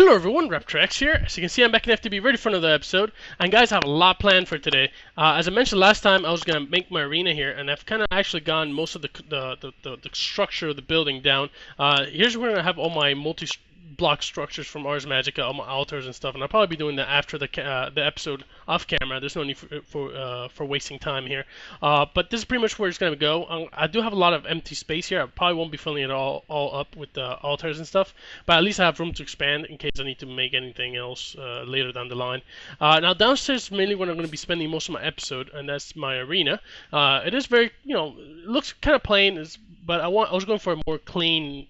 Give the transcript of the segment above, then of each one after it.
Hello everyone, Raptor here. As you can see, I'm back in FTB ready for another episode. And guys, I have a lot planned for today. As I mentioned last time, I was going to make my arena here, and I've kind of actually gotten most of the structure of the building down. Here's where I have all my multi-block structures from Ars Magica, all my altars and stuff, and I'll probably be doing that after the episode off camera. There's no need for wasting time here. But this is pretty much where it's going to go. I do have a lot of empty space here. I probably won't be filling it all up with the altars and stuff, but at least I have room to expand in case I need to make anything else later down the line. Now downstairs is mainly where I'm going to be spending most of my episode, and that's my arena. It is very, it looks kind of plain, but I was going for a more clean,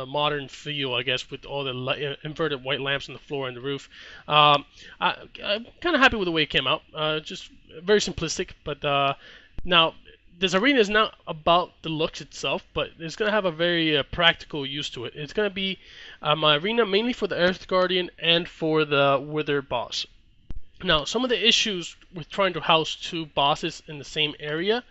modern feel, I guess, with all the inverted white lamps on the floor and the roof. I'm kind of happy with the way it came out. Just very simplistic, but now this arena is not about the looks itself, but it's going to have a very practical use to it. It's going to be my arena mainly for the Earth Guardian and for the Wither boss. Now, some of the issues with trying to house two bosses in the same area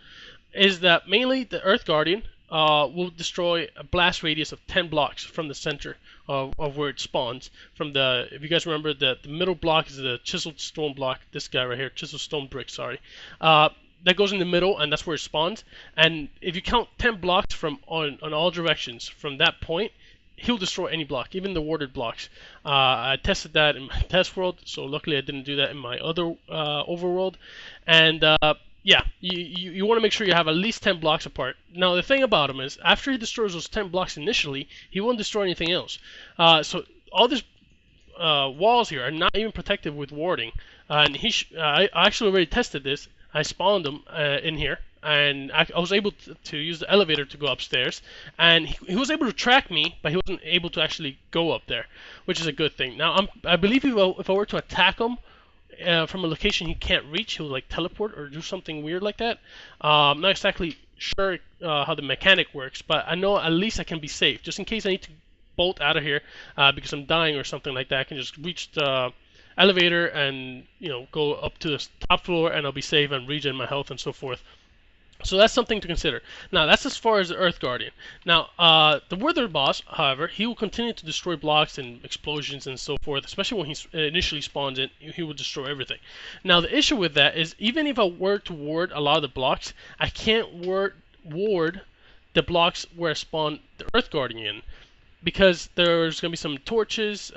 is that mainly the Earth Guardian will destroy a blast radius of 10 blocks from the center of where it spawns. If you guys remember, the middle block is the chiseled stone block. This guy right here, chiseled stone brick. Sorry. That goes in the middle, and that's where it spawns. And if you count 10 blocks from on all directions from that point, he'll destroy any block, even the warded blocks. I tested that in my test world, so luckily I didn't do that in my other overworld. And yeah, you want to make sure you have at least 10 blocks apart. Now, the thing about him is, after he destroys those 10 blocks initially, he won't destroy anything else. So all these walls here are not even protected with warding. And I actually already tested this. I spawned him in here, and I was able to use the elevator to go upstairs. And he was able to track me, but he wasn't able to actually go up there, which is a good thing. Now, I believe if I were to attack him, from a location he can't reach, he'll like teleport or do something weird like that. I'm not exactly sure how the mechanic works, but I know at least I can be safe. Just in case I need to bolt out of here because I'm dying or something like that, I can just reach the elevator and go up to the top floor, and I'll be safe and regen my health and so forth. So that's something to consider. Now, that's as far as the Earth Guardian. Now, the Wither boss, however, he will continue to destroy blocks and explosions and so forth, especially when he initially spawns in, he will destroy everything. Now, the issue with that is, even if I were to ward a lot of the blocks, I can't ward the blocks where I spawn the Earth Guardian in, because there's going to be some torches,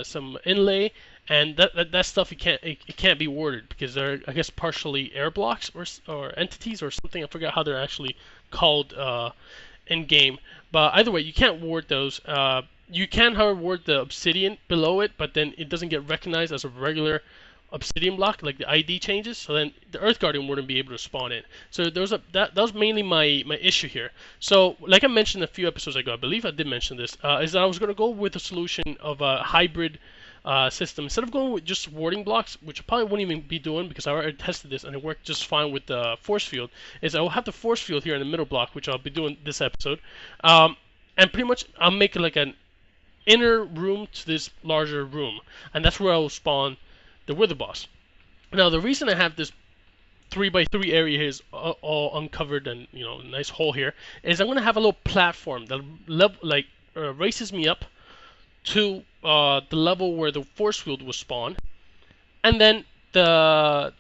some inlay, and that stuff it can't be warded because they're, I guess, partially air blocks or entities or something. I forgot how they're actually called in game. But either way, you can't ward those. You can, however, ward the obsidian below it, but then it doesn't get recognized as a regular obsidian block, like the ID changes. So then the Earth Guardian wouldn't be able to spawn in. So that was mainly my issue here. So like I mentioned a few episodes ago, I believe I did mention this, is that I was going to go with a solution of a hybrid system. Instead of going with just warding blocks, which I probably wouldn't even be doing because I already tested this and it worked just fine with the force field, is I will have the force field here in the middle block, which I'll be doing this episode, and pretty much I'll make it like an inner room to this larger room, and that's where I will spawn the Wither boss. Now, the reason I have this 3x3 area here is all uncovered and nice hole here, is I'm gonna have a little platform that races me up to the level where the force field will spawn, and then the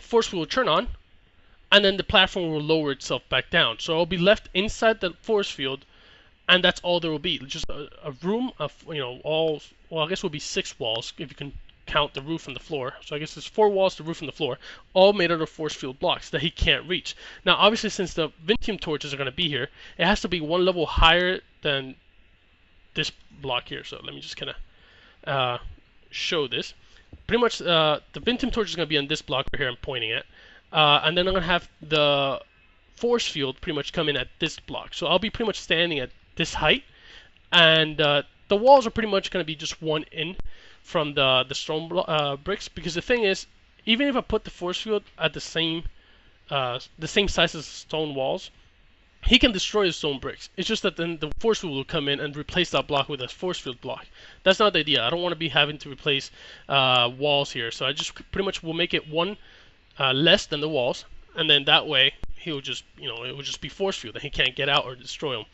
force field will turn on, and then the platform will lower itself back down. So I'll be left inside the force field, and that's all there will be. Just a room of I guess it will be 6 walls if you can count the roof and the floor. So I guess there's 4 walls, the roof and the floor, all made out of force field blocks that he can't reach. Now, obviously, since the Vintium torches are going to be here, it has to be one level higher than this block here. So let me just kind of show this. Pretty much the Vintium torch is going to be on this block right here I'm pointing at, and then I'm going to have the force field pretty much come in at this block. So I'll be pretty much standing at this height, and the walls are pretty much going to be just one in from the stone bricks, because the thing is, even if I put the force field at the same size as the stone walls, he can destroy the stone bricks. It's just that then the force field will come in and replace that block with a force field block. That's not the idea. I don't want to be having to replace walls here. So I just pretty much will make it one less than the walls, and then that way he'll just, you know, it will just be force field and he can't get out or destroy him.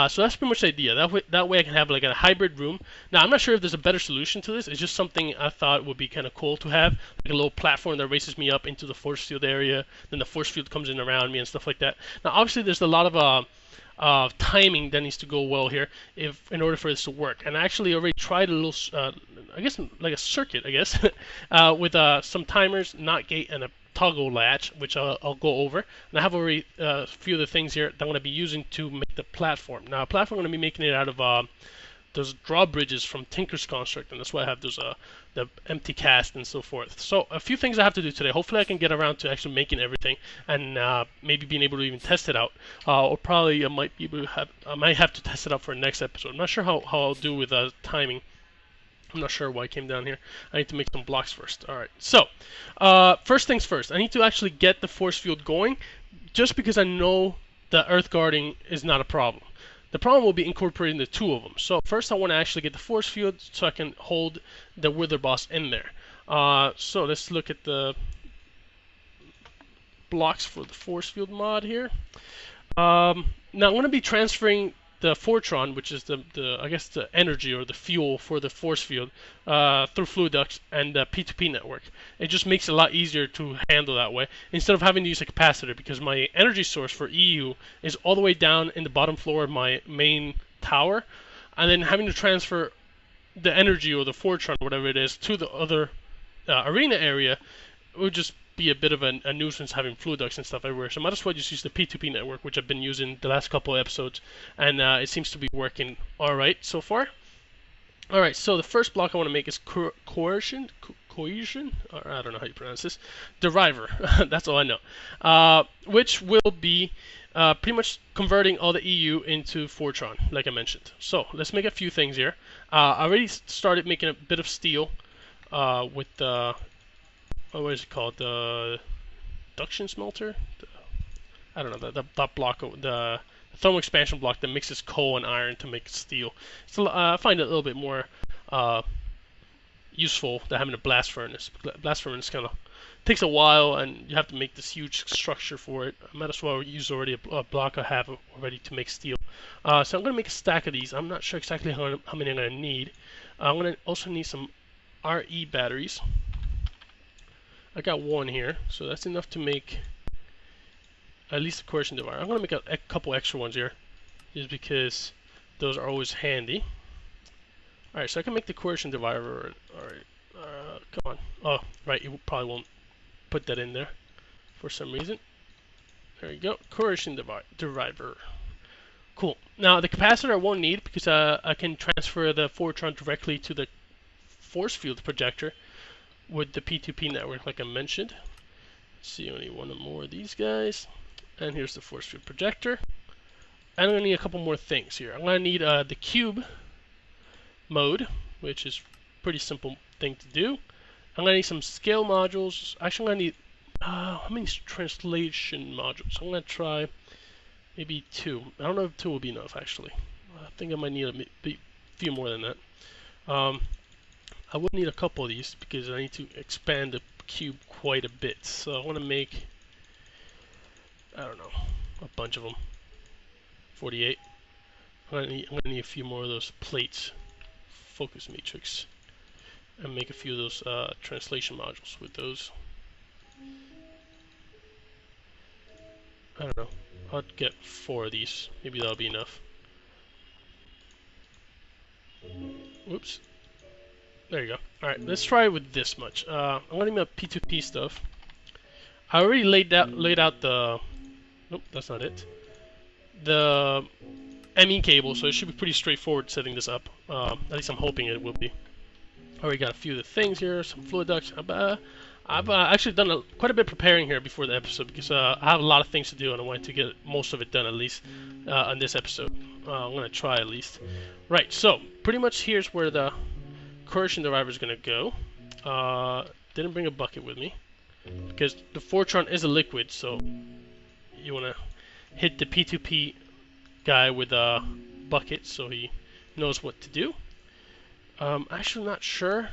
So that's pretty much the idea. That way I can have like a hybrid room. Now I'm not sure if there's a better solution to this. It's just something I thought would be kind of cool to have, like a little platform that raises me up into the force field area. Then the force field comes in around me and stuff like that. Now obviously there's a lot of timing that needs to go well here in order for this to work. And I actually already tried a little, I guess like a circuit, I guess, with some timers, NOT gate, and a toggle latch, which I'll go over. And I have already a few of the things here that I'm going to be using to make the platform. Now, a platform I'm going to be making it out of those drawbridges from Tinker's Construct, and that's why I have those the empty cast and so forth. So a few things I have to do today. Hopefully I can get around to actually making everything and maybe being able to even test it out. Or probably I might have to test it out for the next episode. I'm not sure how I'll do with timing. I'm not sure why I came down here. I need to make some blocks first. Alright, so first things first. I need to actually get the force field going, just because I know the earth guarding is not a problem. The problem will be incorporating the two of them. So first I want to actually get the force field so I can hold the wither boss in there. So let's look at the blocks for the force field mod here. Now I'm going to be transferring the Fortron, which is I guess the energy or the fuel for the force field, through fluid ducts and the P2P network. It just makes it a lot easier to handle that way instead of having to use a capacitor, because my energy source for EU is all the way down in the bottom floor of my main tower, and then having to transfer the energy or the Fortron, whatever it is, to the other arena area would just be a bit of a nuisance having fluid ducts and stuff everywhere. So I might as well just use the P2P network, which I've been using the last couple of episodes, and it seems to be working alright so far. Alright, so the first block I want to make is cohesion, or I don't know how you pronounce this, deriver, that's all I know, which will be pretty much converting all the EU into Fortron, like I mentioned. So let's make a few things here. I already started making a bit of steel with the what is it called? The duction smelter? I don't know, that block, the thermal expansion block that mixes coal and iron to make steel. So I find it a little bit more useful than having a blast furnace. Blast furnace kind of takes a while, and you have to make this huge structure for it. I might as well use already a block I have already to make steel. So I'm going to make a stack of these. I'm not sure exactly how many I'm going to need. I'm going to also need some RE batteries. I got one here, so that's enough to make at least a cohesion divider. I'm going to make a couple extra ones here, just because those are always handy. Alright, so I can make the cohesion divider. Alright, come on. Oh, right, you probably won't put that in there for some reason. There you go, cohesion divider. Cool. Now, the capacitor I won't need, because I can transfer the Fortron directly to the force field projector with the P2P network, like I mentioned. Let's see, only one more of these guys. And here's the force field projector. And I'm going to need a couple more things here. I'm going to need the cube mode, which is a pretty simple thing to do. I'm going to need some scale modules. Actually, I'm going to need, how many translation modules? I'm going to try maybe 2. I don't know if 2 will be enough, actually. I think I might need a few more than that. I would need a couple of these because I need to expand the cube quite a bit. So I want to make, I don't know, a bunch of them. 48. I'm gonna need a few more of those plates, focus matrix, and make a few of those translation modules with those. I don't know. I'll get 4 of these. Maybe that'll be enough. Whoops. There you go. Alright, let's try it with this much. I'm going to need my P2P stuff. I already laid out the... Nope, that's not it. The ME cable, so it should be pretty straightforward setting this up. At least I'm hoping it will be. Already got a few of the things here, some fluid ducts. I've actually done quite a bit of preparing here before the episode, because I have a lot of things to do and I wanted to get most of it done at least on this episode. I'm going to try at least. Right, so pretty much here's where the cohesion divider is going to go. Didn't bring a bucket with me because the Fortron is a liquid, so you want to hit the P2P guy with a bucket so he knows what to do. Actually not sure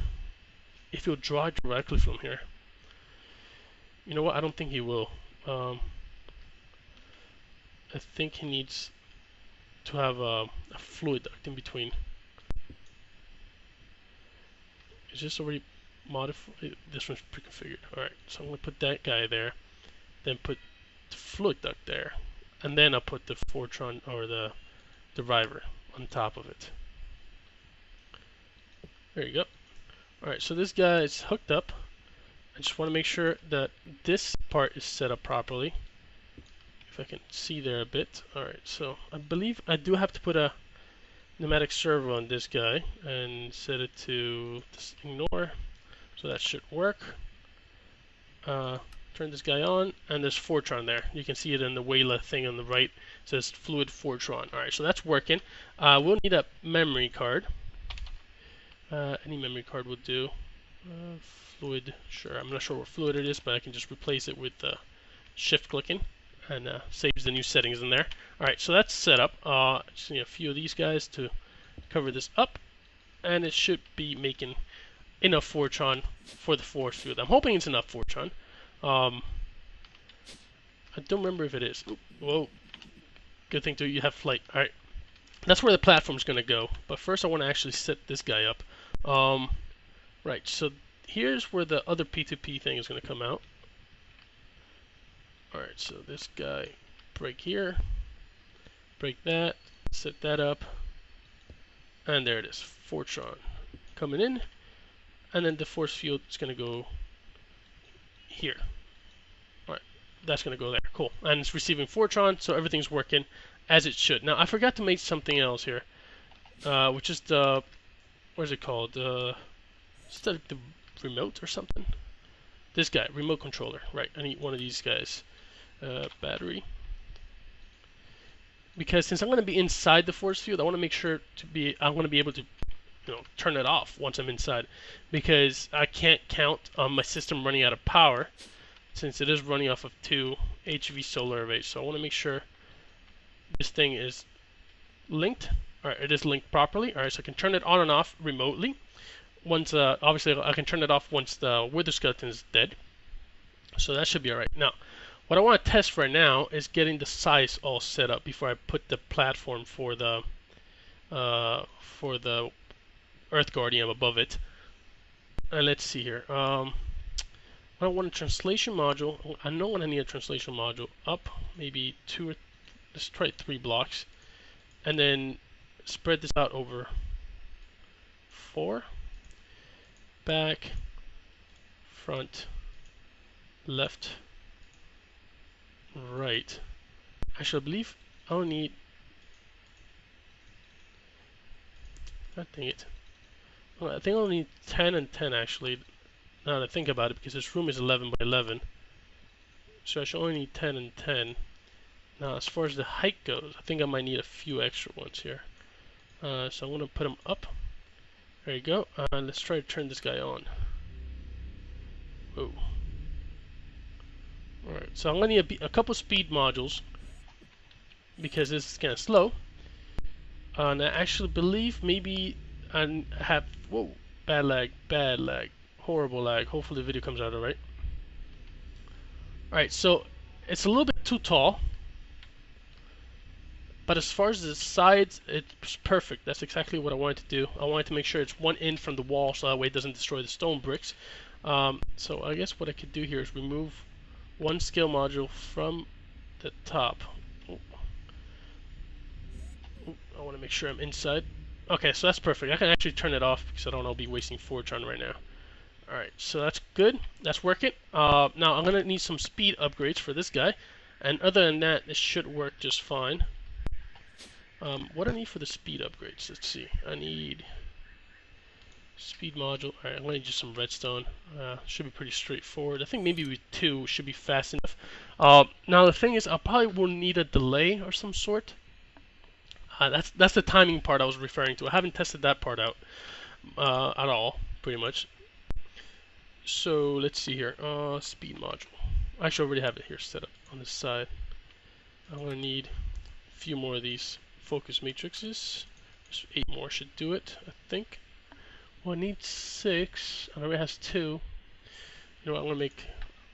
if he'll draw directly from here. You know what? I don't think he will. I think he needs to have a fluid duct in between. Is this already modified? This one's pre-configured. Alright, so I'm going to put that guy there, then put the fluid duct there, and then I'll put the Fortron or the driver on top of it. There you go. Alright, so this guy is hooked up. I just want to make sure that this part is set up properly. If I can see there a bit. Alright, so I believe I do have to put a pneumatic servo on this guy and set it to just ignore. So that should work. Turn this guy on, and there's Fortron there. You can see it in the Wayla thing on the right. It says Fluid Fortron. Alright, so that's working. We'll need a memory card. Any memory card will do. Fluid, sure. I'm not sure what fluid it is, but I can just replace it with shift clicking, and saves the new settings in there. Alright, so that's set up. Just need a few of these guys to cover this up, and it should be making enough Fortron for the force field. I'm hoping it's enough Fortron. I don't remember if it is. Oop, whoa. Good thing too, you have flight. Alright. That's where the platform's going to go. But first I want to actually set this guy up. Right, so here's where the other P2P thing is going to come out. Alright, so this guy, break here, break that, set that up, and there it is, Fortron coming in, and then the force field is going to go here. Alright, that's going to go there, cool. And it's receiving Fortron, so everything's working as it should. Now, I forgot to make something else here, which is the, what is it called, is that the remote or something? This guy, remote controller, right, I need one of these guys. Battery, because since I'm going to be inside the force field, I want to make sure I want to be able to, turn it off once I'm inside, because I can't count on my system running out of power since it is running off of 2 HV solar arrays. So I want to make sure this thing is linked. Alright, it is linked properly. Alright, so I can turn it on and off remotely. Once, obviously, I can turn it off once the wither skeleton is dead. So that should be alright. Now, what I want to test right now is getting the size all set up before I put the platform for the Earth Guardian above it. And let's see here. I want a translation module. I know when I need a translation module up, maybe 2 or let's try 3 blocks, and then spread this out over 4. Back, front, left, right. Actually, I believe I'll need. God dang it. Well, I think I'll need 10 and 10 actually. Now that I think about it, because this room is 11 by 11. So I should only need 10 and 10. Now, as far as the height goes, I think I might need a few extra ones here. So I'm going to put them up. There you go. Let's try to turn this guy on. Whoa. Alright, so I'm going to need a couple speed modules because this is kind of slow. And I actually believe maybe I have, whoa, bad lag, horrible lag. Hopefully the video comes out alright. Alright, so it's a little bit too tall. But as far as the sides, it's perfect. That's exactly what I wanted to do. I wanted to make sure it's one in from the wall so that way it doesn't destroy the stone bricks. So I guess what I could do here is remove one scale module from the top. I want to make sure I'm inside. Okay, so that's perfect. I can actually turn it off because I don't want to be wasting Fortron right now. Alright, so that's good. That's working. Now I'm going to need some speed upgrades for this guy. And other than that, this should work just fine. What do I need for the speed upgrades? Let's see. I need speed module. Alright, I'm going to need just some redstone. Should be pretty straightforward. I think maybe with 2 should be fast enough. Now the thing is, I probably will need a delay or some sort. That's the timing part I was referring to. I haven't tested that part out at all, pretty much. So let's see here. Speed module. Actually, I already have it here set up on this side. I'm going to need a few more of these focus matrices. Just 8 more should do it, I think. Well, I need 6. I already has 2. You know what? I want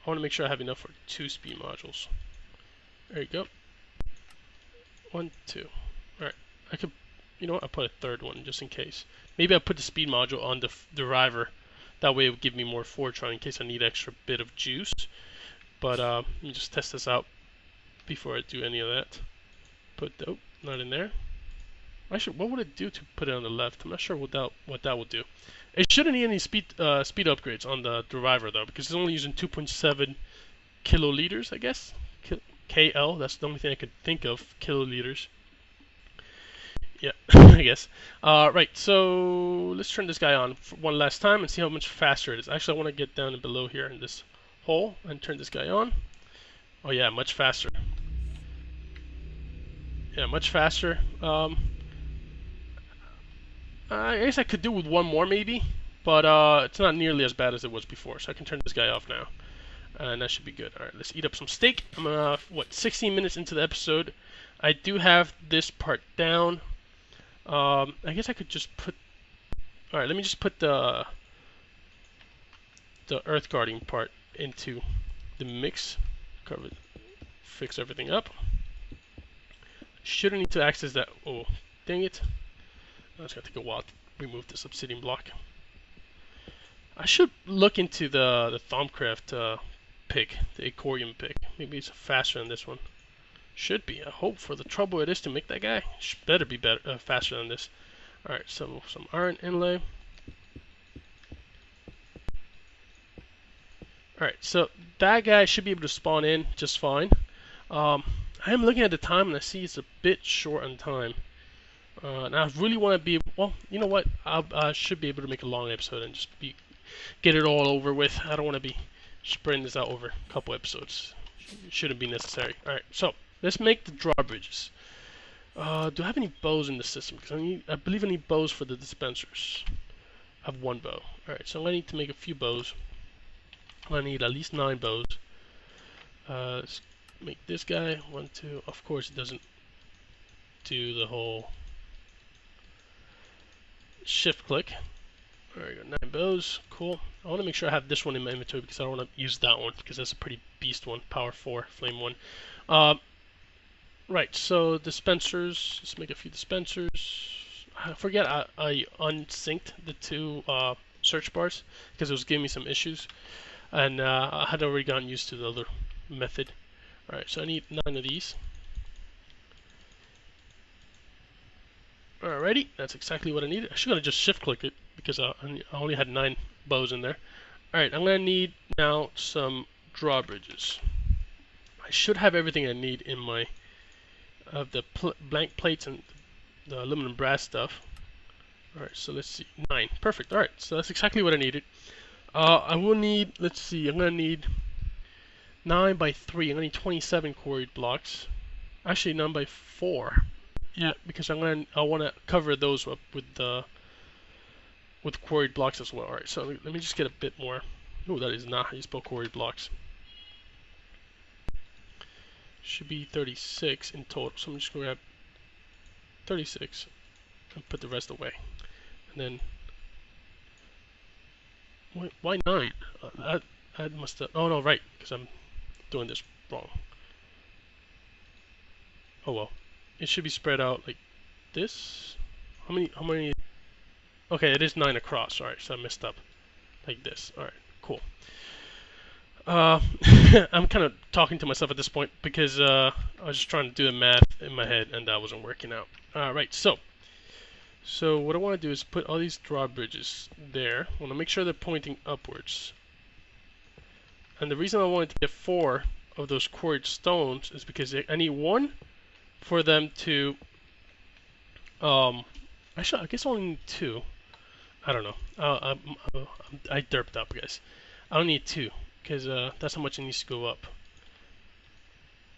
to make sure I have enough for 2 speed modules. There you go. 1, 2. Alright, I could, you know what, I'll put a third one just in case. Maybe I'll put the speed module on the driver. That way it would give me more Fortran in case I need extra bit of juice. But let me just test this out before I do any of that. Put, oh, not in there. Actually, what would it do to put it on the left? I'm not sure what that would do. It shouldn't need any speed upgrades on the driver though, because it's only using 2.7 kiloliters, I guess. KL, that's the only thing I could think of, kiloliters. Yeah, I guess. Right, so let's turn this guy on for one last time and see how much faster it is. Actually, I want to get down below here in this hole and turn this guy on. Oh yeah, much faster. Yeah, much faster. I guess I could do with one more maybe, but it's not nearly as bad as it was before, so I can turn this guy off now. And that should be good. Alright, let's eat up some steak. I'm 16 minutes into the episode. I do have this part down. I guess I could just put... Alright, let me just put the earth guarding part into the mix. Cover it, fix everything up. Shouldn't need to access that. Oh, dang it. It's gonna take a while to remove this obsidian block. I should look into the Thaumcraft pick, the Icorium pick. Maybe it's faster than this one. Should be. I hope for the trouble it is to make that guy. Better be faster than this. Alright, so some iron inlay. Alright, so that guy should be able to spawn in just fine. I am looking at the time and I see it's a bit short on time. And I really want to be, well, you know what? I should be able to make a long episode and just get it all over with. I don't want to be spreading this out over a couple episodes. It shouldn't be necessary. Alright, so let's make the drawbridges. Do I have any bows in the system? Because I believe I need bows for the dispensers. I have one bow. Alright, so I'm going to need to make a few bows. I need at least 9 bows. Let's make this guy 1, 2. Of course, it doesn't do the whole shift click. There we go, 9 bows, cool. I want to make sure I have this one in my inventory because I don't want to use that one because that's a pretty beast one, power 4, flame 1. Right, so dispensers, let's make a few dispensers. I forget I unsynced the 2 search bars because it was giving me some issues. And I had already gotten used to the other method. Alright, so I need 9 of these. Alrighty, that's exactly what I needed. I should have just shift click it because I only had 9 bows in there. Alright, I'm going to need now some drawbridges. I should have everything I need in my the blank plates and the aluminum brass stuff. Alright, so let's see, 9. Perfect, alright, so that's exactly what I needed. I will need, let's see, I'm going to need 9 by 3. I'm going to need 27 quarried blocks. Actually, 9 by 4. Yeah, because I want to cover those up with quarried blocks as well. Alright, so let me just get a bit more. Oh, that is not how you spell quarried blocks. Should be 36 in total. So I'm just going to grab 36 and put the rest away. And then, why 9? I must have, oh no, right, because I'm doing this wrong. Oh well. It should be spread out like this. How many? Okay, it is 9 across. Alright, so I messed up. Like this. Alright, cool. I'm kind of talking to myself at this point because I was just trying to do the math in my head and that wasn't working out. Alright, so what I want to do is put all these drawbridges there. I want to make sure they're pointing upwards. And the reason I wanted to get 4 of those quarried stones is because I need 1 for them to actually I guess I only need 2. I don't know. I derped up, guys. I don't need 2 because that's how much it needs to go up.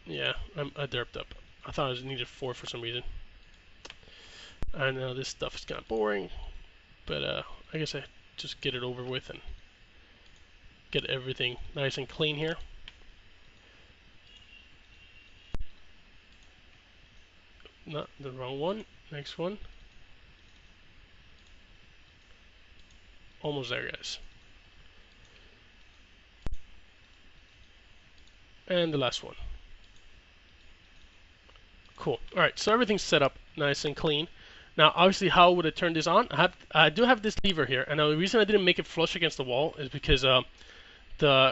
Yeah, I derped up. I thought I just needed 4 for some reason. I know this stuff is kind of boring, but I guess I just get it over with and get everything nice and clean here. Not the wrong one. Next one. Almost there, guys. And the last one. Cool. All right, so everything's set up nice and clean. Now, obviously, how would I turn this on? I do have this lever here, and the reason I didn't make it flush against the wall is because the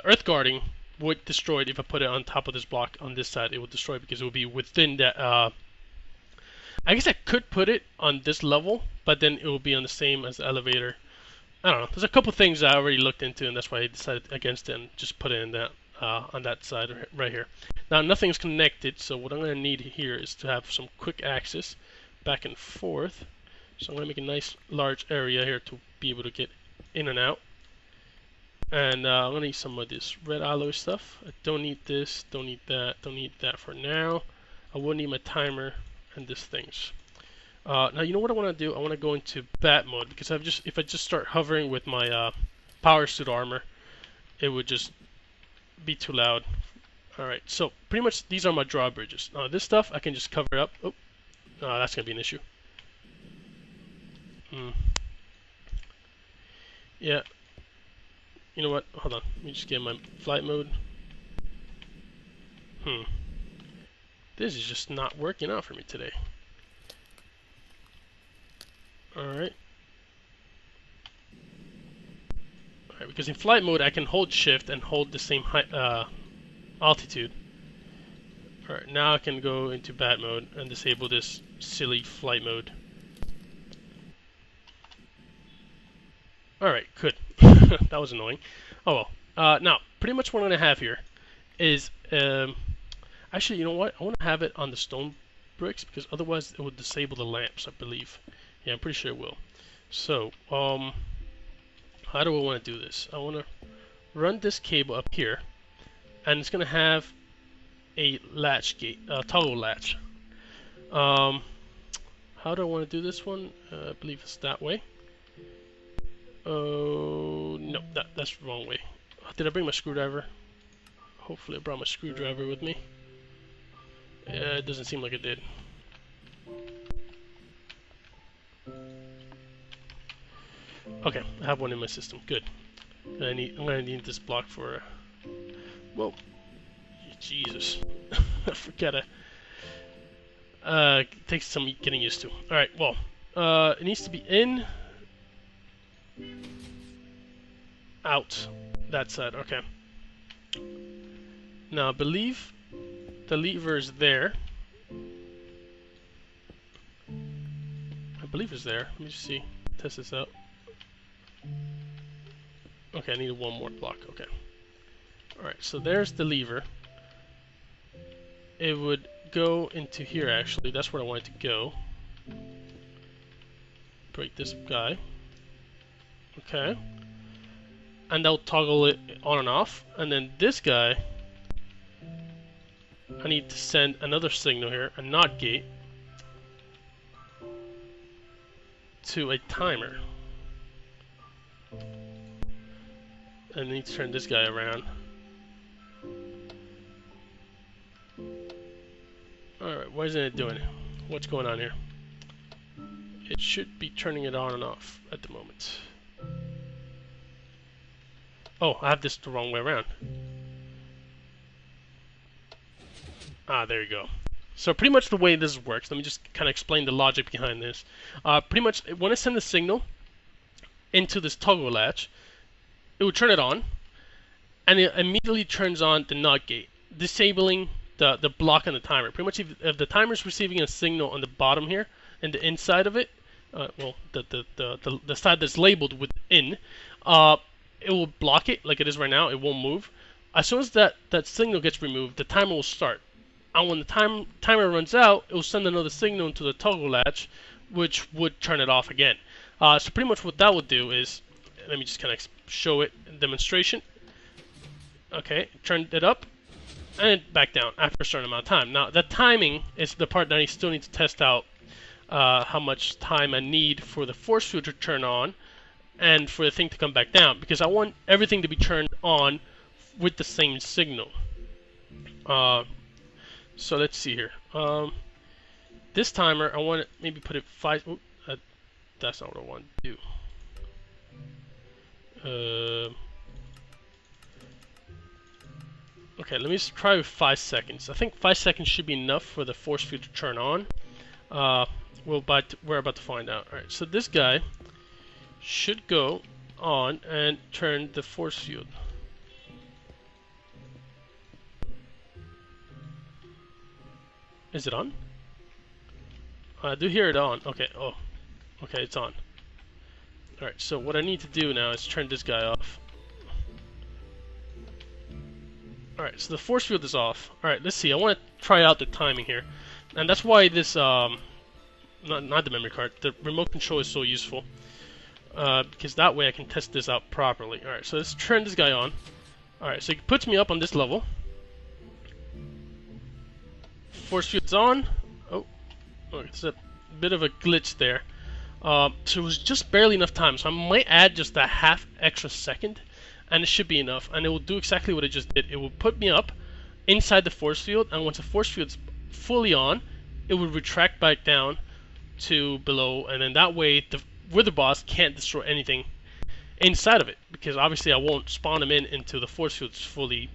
earth guarding would destroy it if I put it on top of this block on this side. It would destroy it because it would be within that. I guess I could put it on this level, but then it would be on the same as the elevator. I don't know. There's a couple things I already looked into, and that's why I decided against it and just put it in that on that side right here. Now nothing's connected, so what I'm going to need here is to have some quick access back and forth. So I'm going to make a nice large area here to be able to get in and out. And I'm going to need some of this red alloy stuff. I don't need this, don't need that, don't need that for now. I will need my timer and these things. Now you know what I want to do? I want to go into bat mode because if I just start hovering with my power suit armor, it would just be too loud. Alright, so pretty much these are my drawbridges. Now this stuff I can just cover up. Oh, that's gonna be an issue. Yeah. You know what? Hold on. Let me just get my flight mode. This is just not working out for me today. Alright. Alright, because in flight mode I can hold shift and hold the same height, altitude. Alright, now I can go into bat mode and disable this silly flight mode. Alright, good. That was annoying. Oh well. Now, pretty much what I'm going to have here is... actually, you know what? I want to have it on the stone bricks because otherwise it would disable the lamps, I believe. Yeah, I'm pretty sure it will. So, how do I want to do this? I want to run this cable up here, and it's going to have a latch gate, toggle latch. How do I want to do this one? I believe it's that way. Oh, no, that's the wrong way. Did I bring my screwdriver? Hopefully I brought my screwdriver with me. It doesn't seem like it did. Okay, I have one in my system. Good. I'm gonna need this block for. Whoa, Jesus! I forget it. It takes some getting used to. All right. Well, it needs to be in, out, that side. Okay. Now I believe the lever is there. I believe it's there. Let me just see. Test this out. Okay, I need one more block. Okay. Alright, so there's the lever. It would go into here actually. That's where I want it to go. Break this guy. Okay. And that'll toggle it on and off. And then this guy, I need to send another signal here, a NOT gate, to a timer. And I need to turn this guy around. Alright, why isn't it doing it? What's going on here? It should be turning it on and off at the moment. Oh, I have this the wrong way around. Ah, there you go. So pretty much the way this works, let me just kind of explain the logic behind this. Pretty much, when I send the signal into this toggle latch, it will turn it on, and it immediately turns on the NOT gate, disabling the block on the timer. Pretty much, if the timer is receiving a signal on the bottom here, and the inside of it, well, the side that's labeled with in, it will block it like it is right now. It won't move. As soon as that signal gets removed, the timer will start. And when the timer runs out, it will send another signal into the toggle latch, which would turn it off again. So pretty much what that would do is, let me just kind of show it in demonstration. Okay, turn it up and back down after a certain amount of time. Now, the timing is the part that I still need to test out how much time I need for the force field to turn on and for the thing to come back down, because I want everything to be turned on with the same signal. So let's see here. This timer, I want to maybe put it 5. Oh, that's not what I want to do. Okay, let me just try with 5 seconds. I think 5 seconds should be enough for the force field to turn on. We're about to find out. Alright, so this guy should go on and turn the force field. Is it on? I do hear it on. Okay, oh. Okay, it's on. Alright, so what I need to do now is turn this guy off. Alright, so the force field is off. Alright, let's see. I want to try out the timing here. And that's why this, not the memory card, the remote control is so useful. Because that way I can test this out properly. Alright, so let's turn this guy on. Alright, so it puts me up on this level. Force field's on. Oh, it's a bit of a glitch there. So it was just barely enough time. So I might add just a half extra second. And it should be enough, and it will do exactly what it just did. It will put me up inside the force field, and once the force field's fully on, it will retract back down to below, and then that way the wither boss can't destroy anything inside of it, because obviously I won't spawn him in until the force field's fully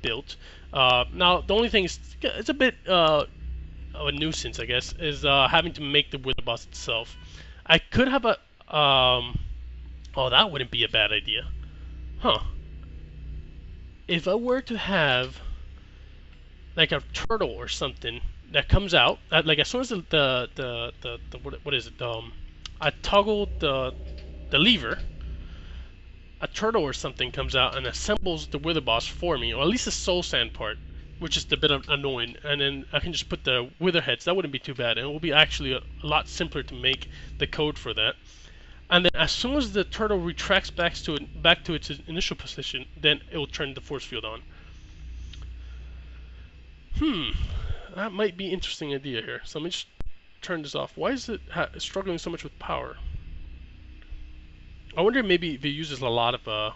built. Now the only thing is, it's a bit of a nuisance, I guess, is having to make the wither boss itself. I could have a oh, that wouldn't be a bad idea. Huh. If I were to have like a turtle or something that comes out, like as soon as what is it? I toggle the lever, a turtle or something comes out and assembles the wither boss for me, or at least the soul sand part, which is a bit annoying. And then I can just put the wither heads. That wouldn't be too bad, and it will be actually a lot simpler to make the code for that. And then as soon as the turtle retracts back to its initial position, then it will turn the force field on. That might be an interesting idea here. So let me just turn this off. Why is it struggling so much with power? I wonder maybe if it uses a lot of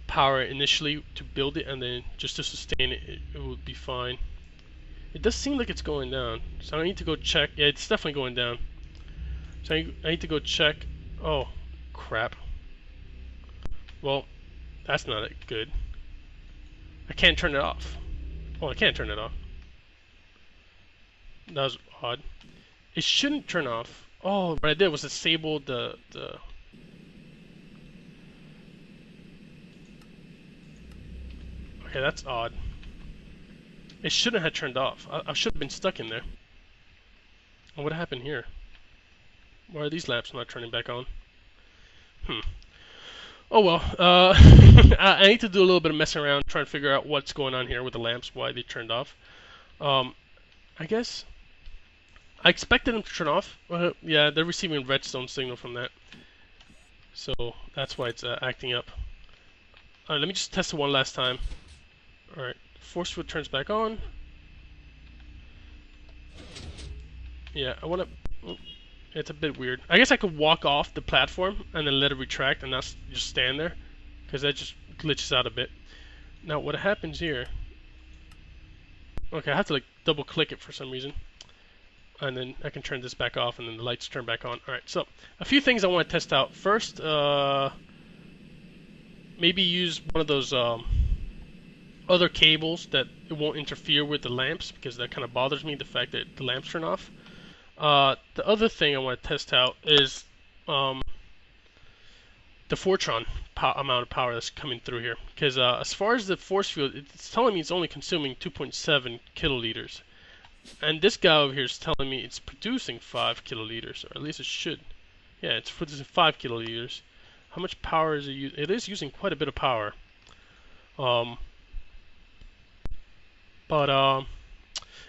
power initially to build it, and then just to sustain it, it would be fine. It does seem like it's going down, so I need to go check. Yeah, it's definitely going down. So I need to go check. Oh, crap. Well, that's not good. I can't turn it off. Oh, I can't turn it off. That was odd. It shouldn't turn off. Oh, what I did was disable the... Okay, that's odd. It shouldn't have turned off. I should have been stuck in there. What happened here? Why are these lamps not turning back on? Oh well, I need to do a little bit of messing around, trying to figure out what's going on here with the lamps, why they turned off. I guess I expected them to turn off. Yeah, they're receiving redstone signal from that, so that's why it's acting up. Alright, let me just test it one last time. Alright, force field turns back on. Yeah, I want to... It's a bit weird. I guess I could walk off the platform and then let it retract and not just stand there, because that just glitches out a bit. Now what happens here... Okay, I have to like double click it for some reason. And then I can turn this back off and then the lights turn back on. Alright, so a few things I want to test out. First, maybe use one of those other cables that it won't interfere with the lamps, because that kind of bothers me, the fact that the lamps turn off. The other thing I want to test out is the Fortron amount of power that's coming through here. Because as far as the force field, it's telling me it's only consuming 2.7 kiloliters. And this guy over here is telling me it's producing 5 kiloliters, or at least it should. Yeah, it's producing 5 kiloliters. How much power is it using? It is using quite a bit of power.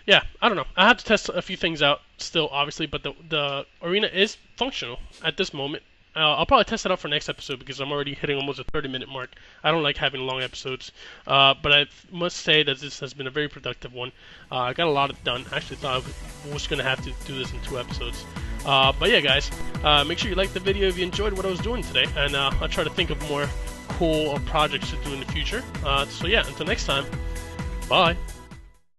Yeah, I don't know. I have to test a few things out still, obviously, but the arena is functional at this moment. I'll probably test it out for next episode, because I'm already hitting almost a 30-minute mark. I don't like having long episodes, but I must say that this has been a very productive one. I got a lot done. I actually thought I was going to have to do this in 2 episodes. But yeah, guys, make sure you like the video if you enjoyed what I was doing today, and I'll try to think of more cool projects to do in the future. So yeah, until next time, bye.